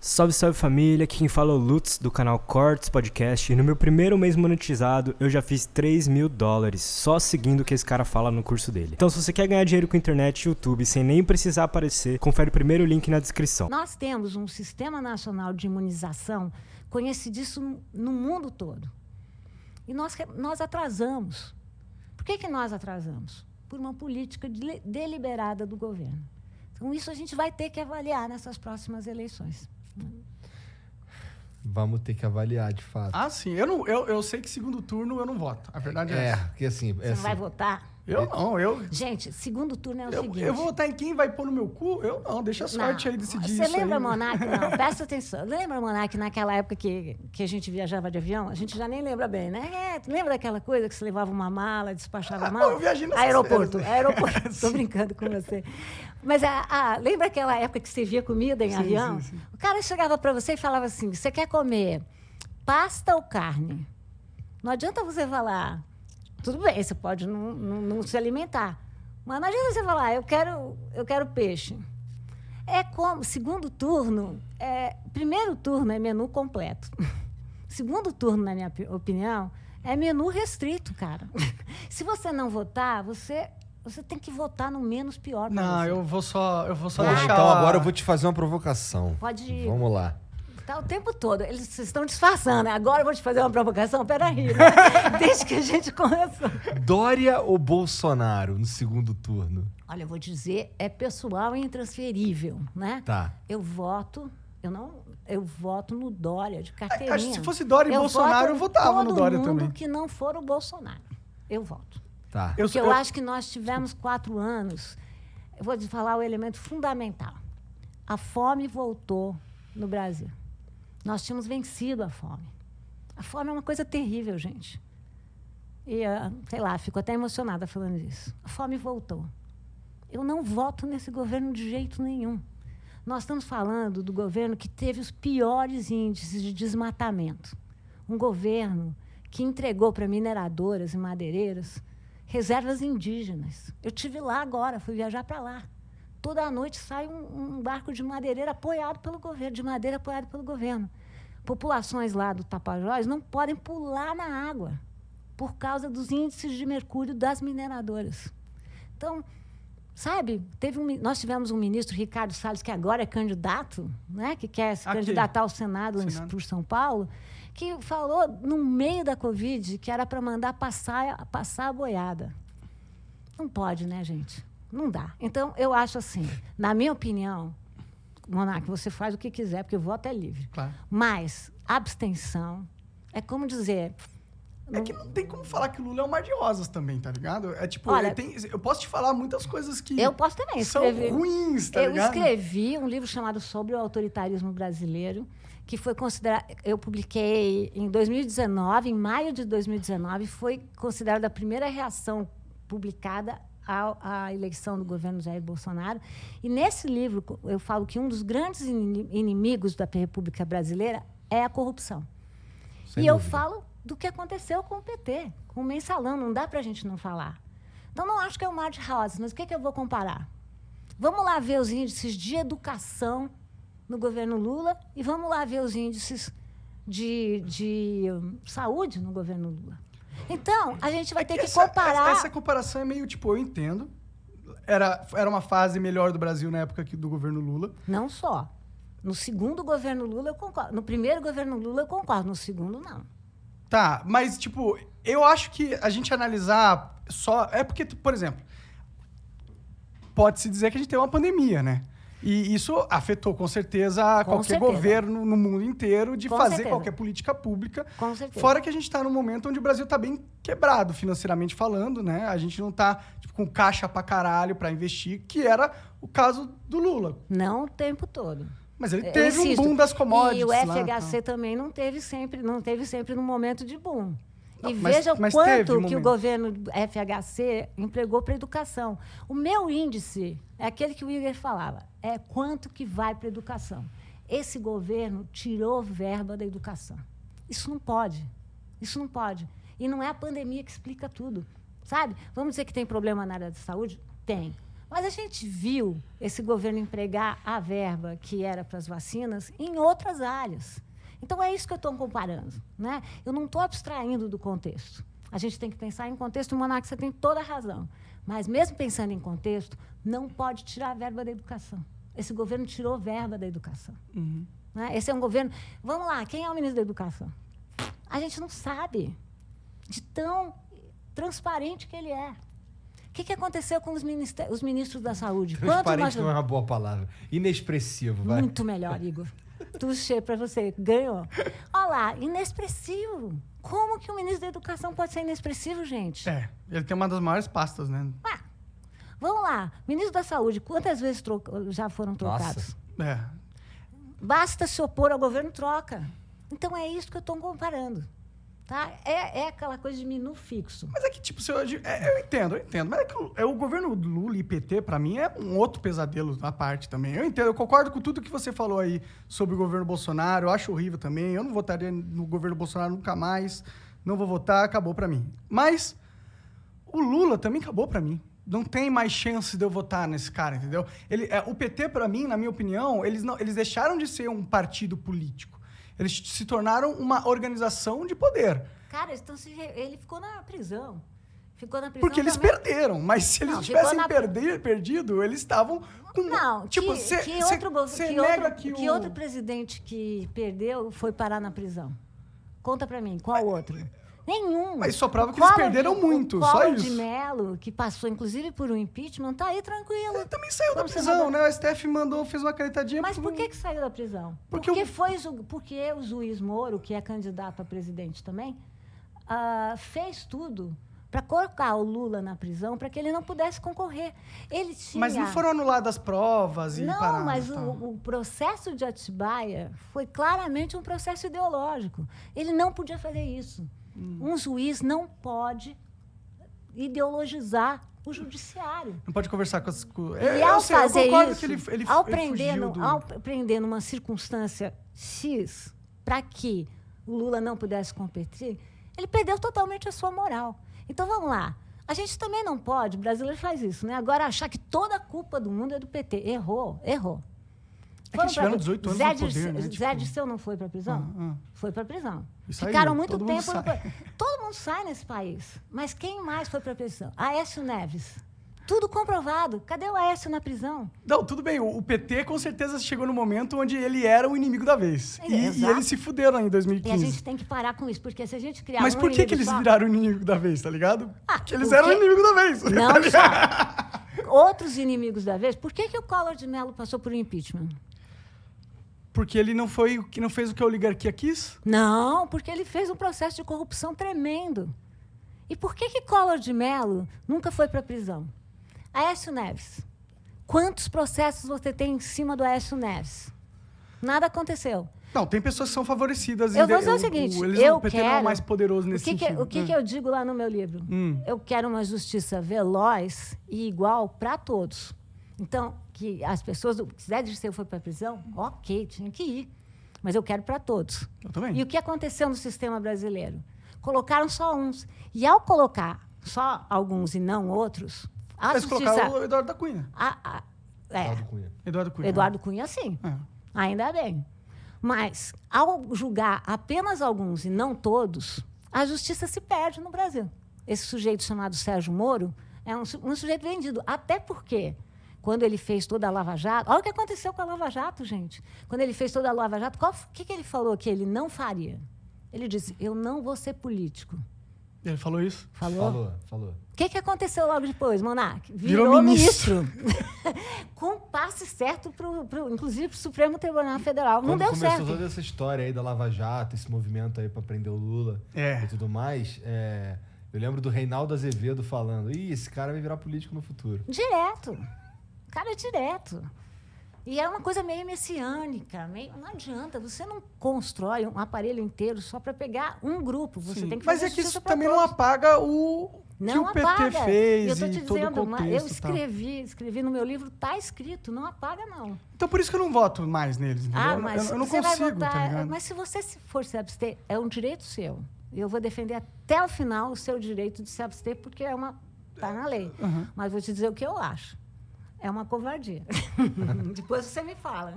Salve, salve família, aqui quem fala é o Lutz do canal Cortes Podcast e no meu primeiro mês monetizado eu já fiz $3.000 só seguindo o que esse cara fala no curso dele. Então se você quer ganhar dinheiro com internet e YouTube sem nem precisar aparecer, confere o primeiro link na descrição. Nós temos um Sistema Nacional de Imunização conhecidíssimo no mundo todo. E nós atrasamos. Por que nós atrasamos? Por uma política deliberada do governo. Então isso a gente vai ter que avaliar nessas próximas eleições. Vamos ter que avaliar, de fato. Ah, sim. Eu sei que segundo turno eu não voto. A verdade é essa. Porque assim... Você não vai votar? Eu não, Gente, segundo turno é o seguinte... Eu vou votar em quem vai pôr no meu cu? Eu não, deixa a sorte aí decidir isso aí. Você lembra, Monark? Não, presta atenção. Lembra, Monark, naquela época que a gente viajava de avião? A gente já nem lembra bem, né? Lembra daquela coisa que você levava uma mala, despachava a mala? Eu viajei nessas aeroporto. férias. Tô brincando com você. Mas lembra aquela época que você via comida em avião? Sim. O cara chegava para você e falava assim, você quer comer pasta ou carne? Não adianta você falar... Tudo bem, você pode não se alimentar. Mas não adianta você falar, eu quero peixe. É como, segundo turno, primeiro turno é menu completo. Segundo turno, na minha opinião, é menu restrito, cara. Se você não votar, você tem que votar no menos pior. Não, eu vou só deixar... Então agora eu vou te fazer uma provocação. Pode ir. Vamos lá. Tá o tempo todo. Eles estão disfarçando. Agora eu vou te fazer uma provocação. Peraí, né? Desde que a gente começou. Dória ou Bolsonaro no segundo turno? Olha, eu vou dizer, é pessoal e intransferível, né? Tá. Eu voto no Dória, de carteirinha. Acho que se fosse Dória e Bolsonaro, eu votava no Dória também. Todo mundo que não for o Bolsonaro, eu voto. Tá. Porque eu acho que nós tivemos 4 anos. Eu vou te falar o elemento fundamental. A fome voltou no Brasil. Nós tínhamos vencido a fome. A fome é uma coisa terrível, gente. E, sei lá, fico até emocionada falando isso. A fome voltou. Eu não voto nesse governo de jeito nenhum. Nós estamos falando do governo que teve os piores índices de desmatamento. Um governo que entregou para mineradoras e madeireiras reservas indígenas. Eu estive lá agora, fui viajar para lá. Toda noite sai um barco de madeireira apoiado pelo governo, de madeira apoiado pelo governo. Populações lá do Tapajós não podem pular na água por causa dos índices de mercúrio das mineradoras. Então, sabe, nós tivemos um ministro, Ricardo Salles, que agora é candidato, né, que quer se candidatar ao Senado por São Paulo, que falou no meio da Covid que era para mandar passar a boiada. Não pode, né, gente? Não dá. Então, eu acho assim, na minha opinião, Monark, você faz o que quiser, porque o voto é livre. Claro. Mas abstenção é como dizer... É que não tem como falar que o Lula é um mar de rosas também, tá ligado? É tipo, Olha, eu posso te falar muitas coisas que eu posso também são ruins, tá ligado? Eu escrevi um livro chamado Sobre o Autoritarismo Brasileiro, que foi considerado... Eu publiquei em 2019, em maio de 2019, foi considerada a primeira reação publicada à eleição do governo Jair Bolsonaro. E nesse livro eu falo que um dos grandes inimigos da República Brasileira é a corrupção. Sem e eu dúvida. falo do que aconteceu com o PT, com o mensalão, não dá para a gente não falar. Então, não acho que é um mar de rosas, mas o que eu vou comparar? Vamos lá ver os índices de educação no governo Lula e vamos lá ver os índices de saúde no governo Lula. Então, a gente vai ter que comparar... Essa comparação é meio, tipo, eu entendo. Era uma fase melhor do Brasil na época do governo Lula. Não só. No segundo governo Lula, eu concordo. No primeiro governo Lula, eu concordo. No segundo, não. Tá, mas, tipo, eu acho que a gente analisar só... É porque, por exemplo, pode-se dizer que a gente tem uma pandemia, né? E isso afetou, com certeza, qualquer governo no mundo inteiro de fazer qualquer política pública. Com certeza. Fora que a gente está num momento onde o Brasil está bem quebrado, financeiramente falando, né? A gente não está com caixa pra caralho para investir, que era o caso do Lula. Não o tempo todo. Mas ele teve um boom das commodities. E o FHC lá, também não teve sempre no momento de boom. Não, e mas veja o teve quanto que momento. o governo FHC empregou para a educação. O meu índice é aquele que o Igor falava, é quanto que vai para a educação. Esse governo tirou verba da educação. Isso não pode. Isso não pode. E não é a pandemia que explica tudo. Sabe? Vamos dizer que tem problema na área da saúde? Tem. Mas a gente viu esse governo empregar a verba que era para as vacinas em outras áreas. Então, é isso que eu estou comparando. Né? Eu não estou abstraindo do contexto. A gente tem que pensar em contexto. O Monarca, você tem toda a razão. Mas, mesmo pensando em contexto, não pode tirar a verba da educação. Esse governo tirou verba da educação. Né? Esse é um governo... Vamos lá, quem é o ministro da Educação? A gente não sabe de tão transparente que ele é. O que aconteceu com os ministros da Saúde? Transparente não é uma boa palavra. Inexpressivo, vai. Muito melhor, Igor. Tuxê para você. Ganhou. Olha lá, inexpressivo. Como que o ministro da Educação pode ser inexpressivo, gente? Ele tem uma das maiores pastas, né? Vamos lá. Ministro da Saúde, quantas vezes já foram trocados? Nossa. Basta se opor ao governo, troca. Então, é isso que eu estou comparando. Tá? É aquela coisa de menu fixo. Mas é que, tipo, eu entendo. Mas é que o governo Lula e PT, pra mim, é um outro pesadelo à parte também. Eu entendo, eu concordo com tudo que você falou aí sobre o governo Bolsonaro. Eu acho horrível também. Eu não votaria no governo Bolsonaro nunca mais. Não vou votar, acabou pra mim. Mas o Lula também acabou pra mim. Não tem mais chance de eu votar nesse cara, entendeu? O PT, pra mim, na minha opinião, eles deixaram de ser um partido político. Eles se tornaram uma organização de poder. Cara, ele ficou na prisão. Porque eles perderam. Mas se eles tivessem perdido, eles estavam com... Não, tipo, que outro presidente que perdeu foi parar na prisão? Conta pra mim, qual outro? Nenhum. Mas só prova que eles perderam muito, só isso. O de Mello, que passou inclusive por um impeachment, tá aí tranquilo. Ele também saiu da prisão, né? O STF fez uma canetadinha. Mas por que saiu da prisão? Porque o juiz Moro, que é candidato a presidente também, fez tudo para colocar o Lula na prisão para que ele não pudesse concorrer. Mas não foram anuladas provas e paradas? Não, mas o processo de Atibaia foi claramente um processo ideológico. Ele não podia fazer isso. Um juiz não pode ideologizar o judiciário. Não pode conversar com as... E ao fazer isso, ao fugiu prender numa circunstância X, para que o Lula não pudesse competir, ele perdeu totalmente a sua moral. Então, vamos lá. A gente também não pode, o brasileiro faz isso, né? Agora, achar que toda a culpa do mundo é do PT. Errou. É que tiveram 18 anos no poder, né? Zé Dirceu não foi para a prisão? Foi para a prisão. E Ficaram saiu, muito todo tempo... mundo sai. Todo mundo sai nesse país. Mas quem mais foi para a prisão? Aécio Neves. Tudo comprovado. Cadê o Aécio na prisão? Não, tudo bem. O PT, com certeza, chegou no momento onde ele era o inimigo da vez. E eles se fuderam em 2015. E a gente tem que parar com isso, porque se a gente criar Mas por que eles viraram o inimigo da vez, tá ligado? Porque eles eram o inimigo da vez. Não tá só. Outros inimigos da vez. Por que o Collor de Mello passou por impeachment? Porque ele não fez o que a oligarquia quis? Não, porque ele fez um processo de corrupção tremendo. E por que Collor de Mello nunca foi para a prisão? Aécio Neves. Quantos processos você tem em cima do Aécio Neves? Nada aconteceu. Não, tem pessoas que são favorecidas. Eu vou dizer o seguinte, o PT não é mais poderoso nesse sentido. O que eu digo lá no meu livro? Eu quero uma justiça veloz e igual para todos. Então, que as pessoas... Se Zé Dirceu foi para a prisão, ok, tinha que ir. Mas eu quero para todos. Eu também. E o que aconteceu no sistema brasileiro? Colocaram só uns. E ao colocar só alguns e não outros... Mas colocaram o Eduardo da Cunha. Eduardo Cunha, sim. Ainda bem. Mas, ao julgar apenas alguns e não todos, a justiça se perde no Brasil. Esse sujeito chamado Sérgio Moro é um sujeito vendido. Até porque... Quando ele fez toda a Lava Jato... Olha o que aconteceu com a Lava Jato, gente. Quando ele fez toda a Lava Jato, o que ele falou que ele não faria? Ele disse, eu não vou ser político. Ele falou isso? Falou. Falou. O que aconteceu logo depois, Monark? Virou ministro. Com passe certo, inclusive, para o Supremo Tribunal Federal. Não deu certo. Começou toda essa história aí da Lava Jato, esse movimento aí para prender o Lula e tudo mais... Eu lembro do Reinaldo Azevedo falando, esse cara vai virar político no futuro. Direto. Cara, direto. E é uma coisa meio messiânica. Não adianta. Você não constrói um aparelho inteiro só para pegar um grupo. Você tem que fazer Mas é que isso também não apaga o que o PT fez e todo o contexto. Eu escrevi no meu livro, está escrito, não apaga, não. Então, por isso que eu não voto mais neles, entendeu? Mas eu não você consigo, vai votar, tá ligado? Mas se você for se abster, é um direito seu. Eu vou defender até o final o seu direito de se abster, porque está na lei. Mas vou te dizer o que eu acho. É uma covardia. Depois você me fala.